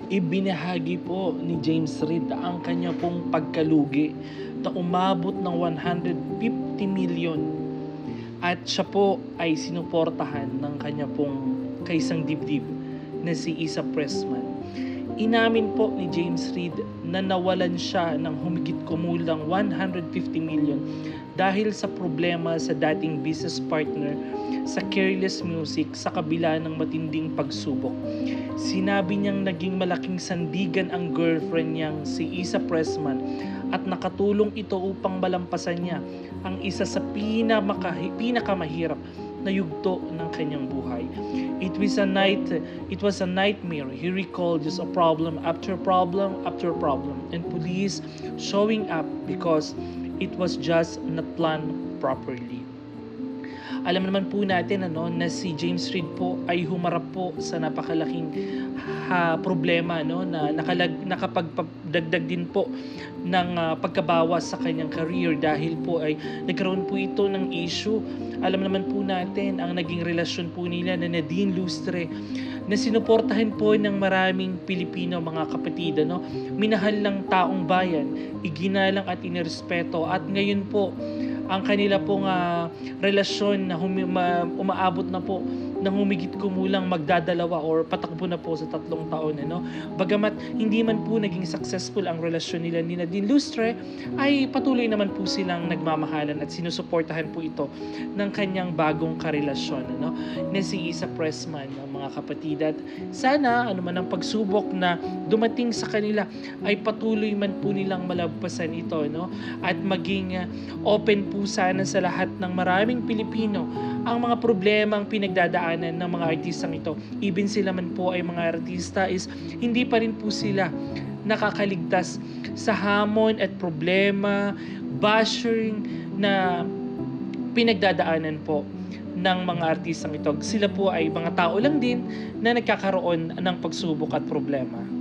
Ibinahagi po ni James Reid ang kanya pong pagkalugi na umabot ng 150 million at siya po ay sinuportahan ng kanya pong kaisang dibdib na si Isa Pressman. Inamin po ni James Reid na nawalan siya ng humigit kumulang 150 million dahil sa problema sa dating business partner sa Careless Music sa kabila ng matinding pagsubok. Sinabi niyang naging malaking sandigan ang girlfriend niyang si Isa Pressman at nakatulong ito upang malampasan niya ang isa sa pinakamahirap na yugto ng kanyang buhay. It was a nightmare. He recalled just a problem after problem after problem and police showing up because it was just not planned properly. Alam naman po natin na si James Reid po ay humarap po sa napakalaking problema na nakapagdagdag din po ng pagkabawas sa kanyang career dahil po ay nagkaroon po ito ng issue. Alam naman po natin ang naging relasyon po nila na Nadine Lustre na sinuportahan po ng maraming Pilipino mga kapatid. Minahal ng taong bayan, iginalang at inirespeto at ngayon po ang kanila pong relasyon na umaabot na po ng humigit kumulang magdadalawa or patakbo na po sa 3 taon. Bagamat hindi man po naging successful ang relasyon nila ni Nadine Lustre, ay patuloy naman po silang nagmamahalan at sinusuportahan po ito ng kanyang bagong karelasyon na si Isa Pressman, mga kapatid. At sana man ang pagsubok na dumating sa kanila ay patuloy man po nilang malagpasan ito at maging open po sana sa lahat ng maraming Pilipino ang mga problema ang pinagdadaanan ng mga artistang ito. Even sila man po ay mga artista is hindi pa rin po sila nakakaligtas sa hamon at problema, bashing na pinagdadaanan po ng mga artistang ito. Sila po ay mga tao lang din na nagkakaroon ng pagsubok at problema.